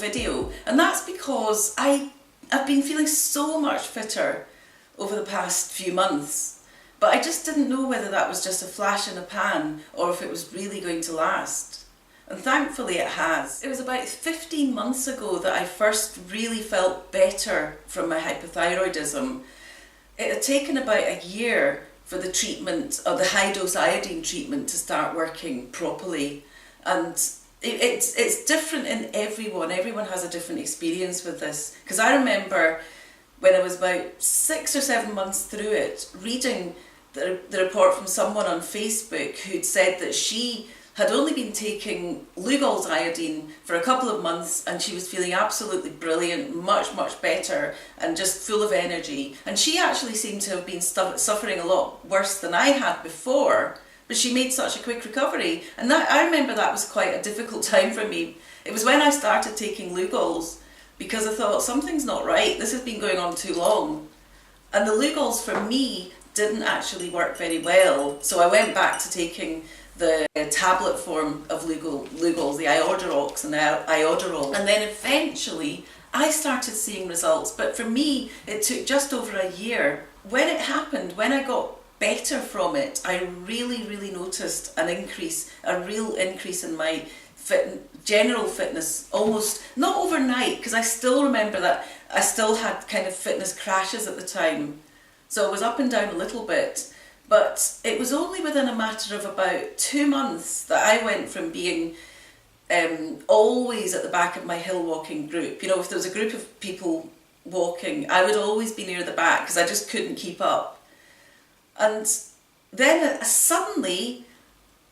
video, and that's because I've been feeling so much fitter over the past few months, but I just didn't know whether that was just a flash in the pan or if it was really going to last. And thankfully it has. It was about 15 months ago that I first really felt better from my hypothyroidism. It had taken about a year for the treatment, or the high-dose iodine treatment, to start working properly. And it's different in everyone. Everyone has a different experience with this. Because I remember when I was about 6 or 7 months through it, reading the report from someone on Facebook who'd said that she had only been taking Lugol's iodine for a couple of months and she was feeling absolutely brilliant, much better, and just full of energy. And she actually seemed to have been suffering a lot worse than I had before, but she made such a quick recovery. And that, I remember that was quite a difficult time for me. It was when I started taking Lugol's, because I thought, something's not right, this has been going on too long. And the Lugol's for me didn't actually work very well, so I went back to taking the tablet form of Lugol's, the iodorox and the iodorol. And then eventually I started seeing results, but for me it took just over a year. When it happened, when I got better from it, I really noticed an increase, a real increase in my general fitness, almost, not overnight, because I still remember that I still had kind of fitness crashes at the time. So I was up and down a little bit. But it was only within a matter of about 2 months that I went from being always at the back of my hill walking group. You know, if there was a group of people walking, I would always be near the back because I just couldn't keep up. And then suddenly,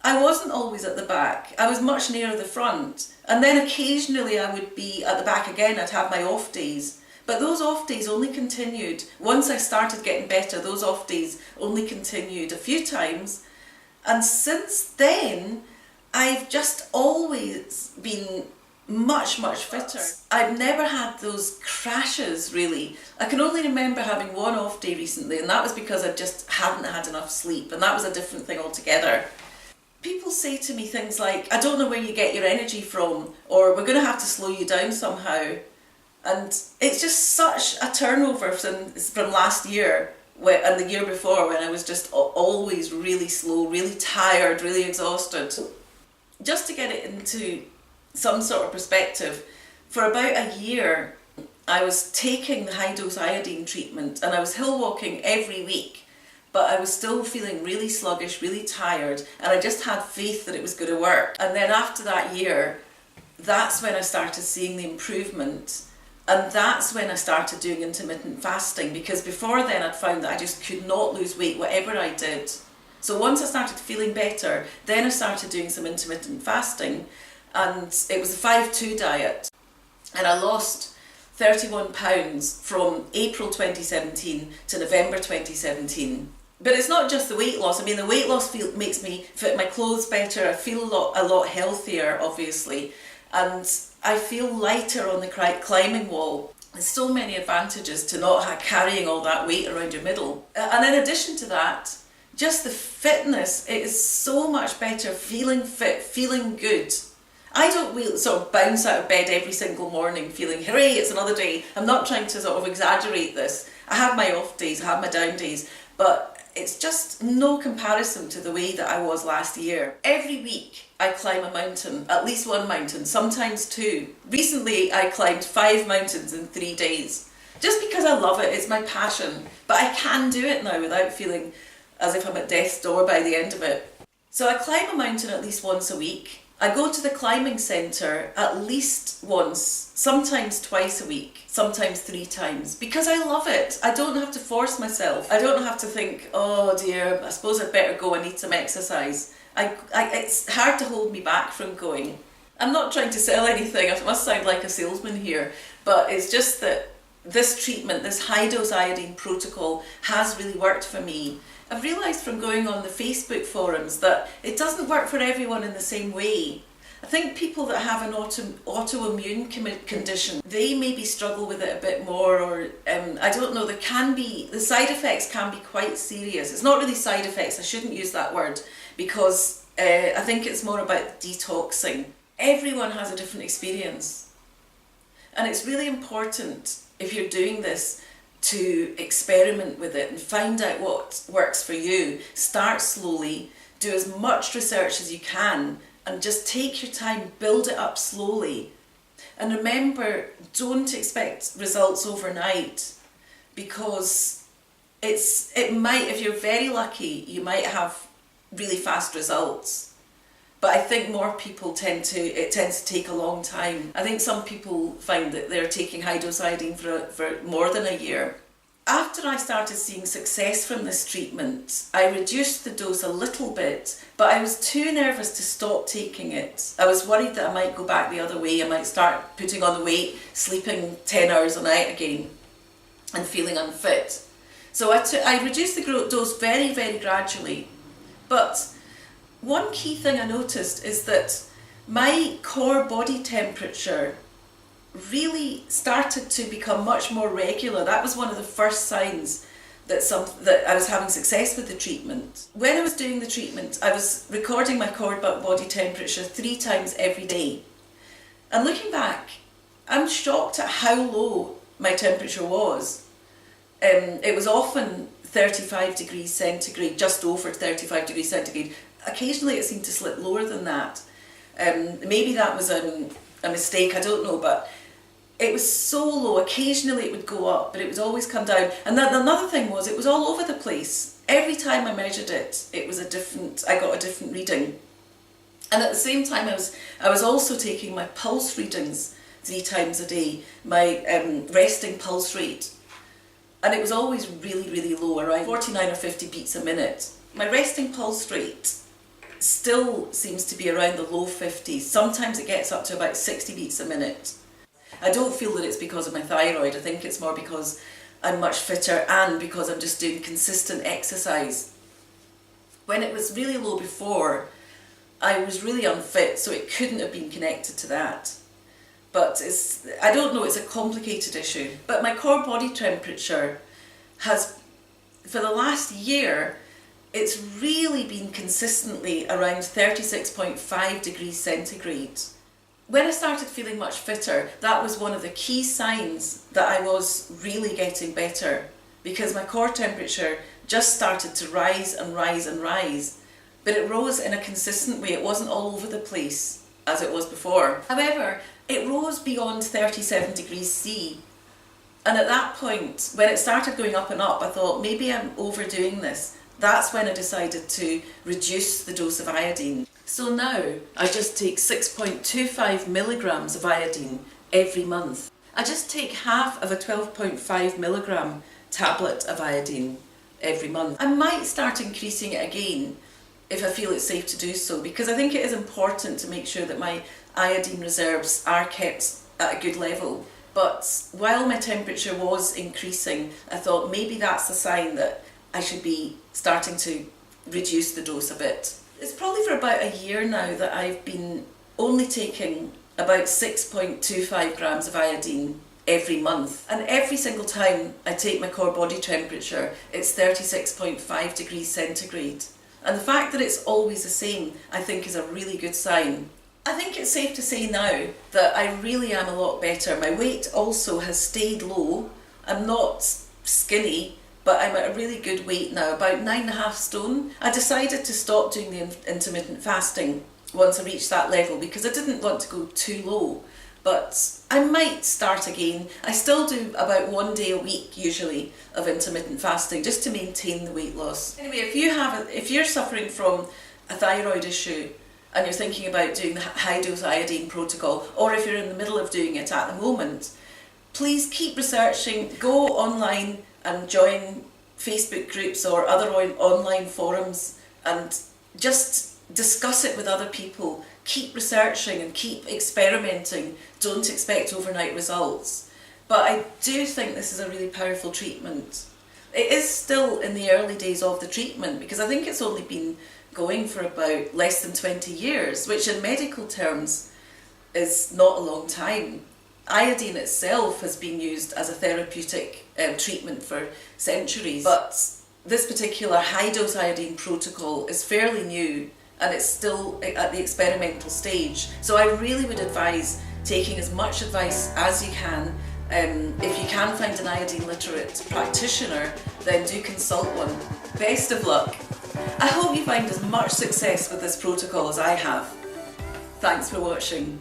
I wasn't always at the back. I was much nearer the front. And then occasionally I would be at the back again. I'd have my off days. But those off days only continued, once I started getting better, those off days only continued a few times. And since then, I've just always been much fitter. I've never had those crashes, really. I can only remember having one off day recently, and that was because I just hadn't had enough sleep, and that was a different thing altogether. People say to me things like, I don't know where you get your energy from, or we're going to have to slow you down somehow. And it's just such a turnover from last year and the year before, when I was just always really slow, really tired, really exhausted. Just to get it into some sort of perspective, for about a year I was taking the high-dose iodine treatment and I was hill walking every week, but I was still feeling really sluggish, really tired, and I just had faith that it was going to work. And then after that year, that's when I started seeing the improvement. And that's when I started doing intermittent fasting, because before then I'd found that I just could not lose weight whatever I did. So once I started feeling better, then I started doing some intermittent fasting, and it was a 5-2 diet. And I lost 31 pounds from April 2017 to November 2017. But it's not just the weight loss. I mean, the weight loss makes me fit my clothes better. I feel a lot healthier, obviously. And I feel lighter on the climbing wall. There's so many advantages to not carrying all that weight around your middle. And in addition to that, just the fitness, it is so much better, feeling fit, feeling good. I don't sort of bounce out of bed every single morning feeling, hooray, it's another day. I'm not trying to sort of exaggerate this. I have my off days, I have my down days, but it's just no comparison to the way that I was last year. Every week I climb a mountain, at least one mountain, sometimes 2. Recently I climbed 5 mountains in 3 days. Just because I love it, it's my passion. But I can do it now without feeling as if I'm at death's door by the end of it. So I climb a mountain at least once a week. I go to the climbing centre at least once, sometimes twice a week, sometimes 3 times, because I love it. I don't have to force myself. I don't have to think, oh dear, I suppose I'd better go, I need some exercise. It's hard to hold me back from going. I'm not trying to sell anything, I must sound like a salesman here, but it's just that this treatment, this high-dose iodine protocol has really worked for me. I've realised from going on the Facebook forums that it doesn't work for everyone in the same way. I think people that have an autoimmune condition, they maybe struggle with it a bit more, or I don't know, the side effects can be quite serious. It's not really side effects, I shouldn't use that word, because I think it's more about detoxing. Everyone has a different experience. And it's really important, if you're doing this, to experiment with it and find out what works for you. Start slowly, do as much research as you can, and just take your time, build it up slowly. And remember, don't expect results overnight, because it might, if you're very lucky, you might have really fast results. But I think more people it tends to take a long time. I think some people find that they're taking high-dose iodine for more than a year. After I started seeing success from this treatment, I reduced the dose a little bit, but I was too nervous to stop taking it. I was worried that I might go back the other way, I might start putting on the weight, sleeping 10 hours a night again, and feeling unfit. So I reduced the dose very, very gradually. But one key thing I noticed is that my core body temperature really started to become much more regular. That was one of the first signs that I was having success with the treatment. When I was doing the treatment, I was recording my core body temperature 3 times every day. And looking back, I'm shocked at how low my temperature was. It was often 35 degrees centigrade, just over 35 degrees centigrade. Occasionally it seemed to slip lower than that. Maybe that was a mistake, I don't know, but it was so low. Occasionally it would go up, but it would always come down. And then another thing was, it was all over the place. Every time I measured it, I got a different reading. And at the same time, I was also taking my pulse readings 3 times a day, my resting pulse rate. And it was always really, really low, around 49 or 50 beats a minute. My resting pulse rate still seems to be around the low 50s. Sometimes it gets up to about 60 beats a minute. I don't feel that it's because of my thyroid. I think it's more because I'm much fitter and because I'm just doing consistent exercise. When it was really low before, I was really unfit, so it couldn't have been connected to that. But I don't know, it's a complicated issue. But my core body temperature has, for the last year, it's really been consistently around 36.5 degrees centigrade. When I started feeling much fitter, that was one of the key signs that I was really getting better, because my core temperature just started to rise and rise and rise. But it rose in a consistent way, it wasn't all over the place as it was before. However, it rose beyond 37 degrees C. And at that point, when it started going up and up, I thought, maybe I'm overdoing this. That's when I decided to reduce the dose of iodine. So now I just take 6.25 milligrams of iodine every month. I just take half of a 12.5 milligram tablet of iodine every month. I might start increasing it again if I feel it's safe to do so, because I think it is important to make sure that my iodine reserves are kept at a good level. But while my temperature was increasing, I thought maybe that's a sign that I should be starting to reduce the dose a bit. It's probably for about a year now that I've been only taking about 6.25 grams of iodine every month. And every single time I take my core body temperature, it's 36.5 degrees centigrade. And the fact that it's always the same, I think, is a really good sign. I think it's safe to say now that I really am a lot better. My weight also has stayed low. I'm not skinny, but I'm at a really good weight now, about 9.5 stone. I decided to stop doing the intermittent fasting once I reached that level, because I didn't want to go too low. But I might start again. I still do about 1 day a week usually of intermittent fasting, just to maintain the weight loss. Anyway, if you're suffering from a thyroid issue and you're thinking about doing the high-dose iodine protocol, or if you're in the middle of doing it at the moment, please keep researching. Go online and join Facebook groups or other online forums and just discuss it with other people. Keep researching and keep experimenting. Don't expect overnight results. But I do think this is a really powerful treatment. It is still in the early days of the treatment, because I think it's only been going for about less than 20 years, which in medical terms is not a long time. Iodine itself has been used as a therapeutic treatment for centuries, but this particular high-dose iodine protocol is fairly new and it's still at the experimental stage. So I really would advise taking as much advice as you can. If you can find an iodine literate practitioner, then do consult one. Best of luck. I hope you find as much success with this protocol as I have. Thanks for watching.